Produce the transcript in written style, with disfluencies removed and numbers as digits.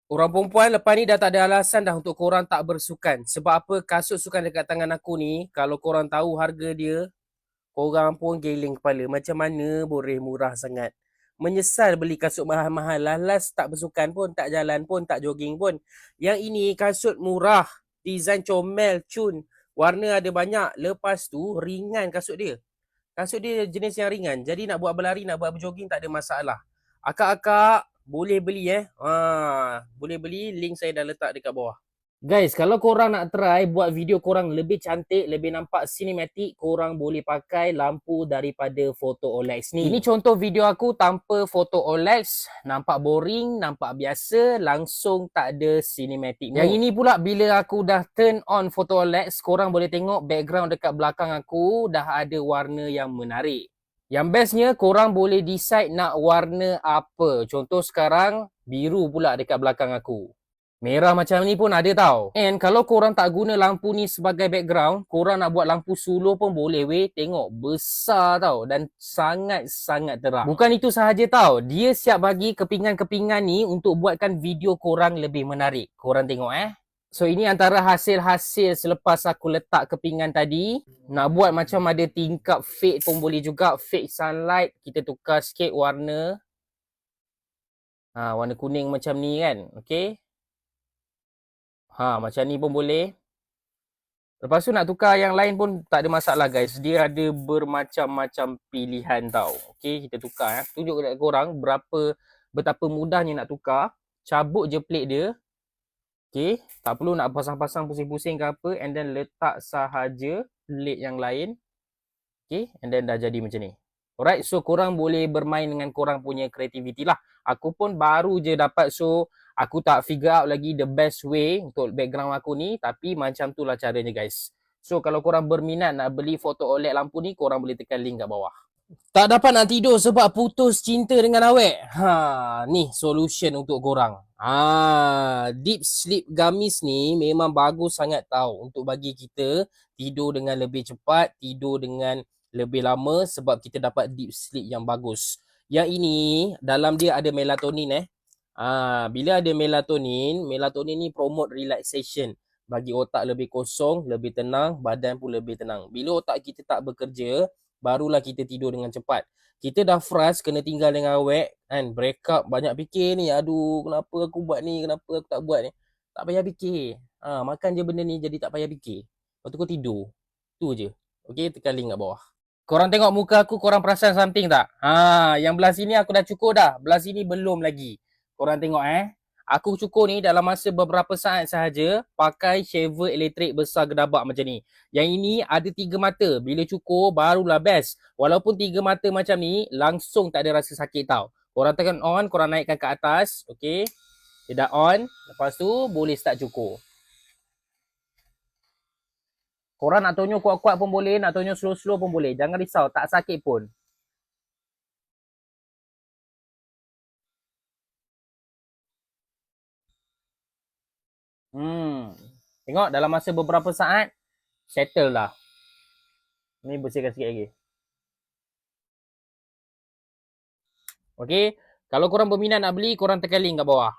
Orang perempuan lepas ni dah tak ada alasan dah untuk korang tak bersukan. Sebab apa? Kasut sukan dekat tangan aku ni, kalau korang tahu harga dia, korang pun geleng kepala. Macam mana boleh murah sangat? Menyesal beli kasut mahal-mahal. Last tak bersukan pun, tak jalan pun, tak jogging pun. Yang ini kasut murah. Design comel, cun. Warna ada banyak. Lepas tu, ringan kasut dia. Kasut dia jenis yang ringan. Jadi nak buat berlari, nak buat berjogging tak ada masalah. Akak-akak boleh beli boleh beli, link saya dah letak dekat bawah. Guys, kalau korang nak try buat video korang lebih cantik, lebih nampak cinematic, korang boleh pakai lampu daripada Photo OLED ni. Ini contoh video aku tanpa Photo OLED, nampak boring, nampak biasa, langsung tak ada cinematic mode. Yang ini pula bila aku dah turn on Photo OLED, korang boleh tengok background dekat belakang aku dah ada warna yang menarik. Yang bestnya korang boleh decide nak warna apa. Contoh sekarang biru pula dekat belakang aku. Merah macam ni pun ada tau. And kalau korang tak guna lampu ni sebagai background, korang nak buat lampu suluh pun boleh weh. Tengok besar tau dan sangat-sangat terang. Bukan itu sahaja tau. Dia siap bagi kepingan-kepingan ni untuk buatkan video korang lebih menarik. Korang tengok So ini antara hasil-hasil selepas aku letak kepingan tadi. Nak buat macam ada tingkap fade pun boleh juga. Fade sunlight. Kita tukar sikit warna. Warna kuning macam ni kan. Okay. Macam ni pun boleh. Lepas tu nak tukar yang lain pun tak ada masalah guys. Dia ada bermacam-macam pilihan tau. Okay, kita tukar. Tunjuk kepada korang betapa mudahnya nak tukar. Cabut je plate dia. Okay, tak perlu nak pasang-pasang pusing-pusing ke apa. And then letak sahaja plate yang lain. Okay, and then dah jadi macam ni. Alright, so korang boleh bermain dengan korang punya kreativiti lah. Aku pun baru je dapat, so aku tak figure out lagi the best way untuk background aku ni. Tapi macam tu lah caranya guys. So kalau korang berminat nak beli Photo OLED lampu ni, korang boleh tekan link kat bawah. Tak dapat nak tidur sebab putus cinta dengan awek. Ni solution untuk korang. Deep sleep gamis ni memang bagus sangat tau untuk bagi kita tidur dengan lebih cepat, tidur dengan lebih lama sebab kita dapat deep sleep yang bagus. Yang ini dalam dia ada melatonin bila ada melatonin ni promote relaxation, bagi otak lebih kosong, lebih tenang, badan pun lebih tenang. Bila otak kita tak bekerja, barulah kita tidur dengan cepat. Kita dah frust kena tinggal dengan awek kan, break up, banyak fikir ni, aduh kenapa aku buat ni, kenapa aku tak buat ni. Tak payah fikir. Makan je benda ni jadi tak payah fikir. Lepas tu kau tidur. Tu je. Okey, tekan link kat bawah. Korang tengok muka aku, korang perasan something tak? Yang belah sini aku dah cukur dah. Belah sini belum lagi. Korang tengok Aku cukur ni dalam masa beberapa saat sahaja pakai shaver elektrik besar gedabak macam ni. Yang ini ada 3 mata. Bila cukur barulah best. Walaupun 3 mata macam ni, langsung tak ada rasa sakit tau. Korang tekan on, korang naikkan ke atas. Okay. Dia dah on. Lepas tu boleh start cukur. Korang nak tonyo kuat-kuat pun boleh, nak tonyo slow-slow pun boleh. Jangan risau, tak sakit pun. Tengok dalam masa beberapa saat, settle lah. Ni bersihkan sikit lagi. Okay. Kalau korang berminat nak beli, korang tekan link kat bawah.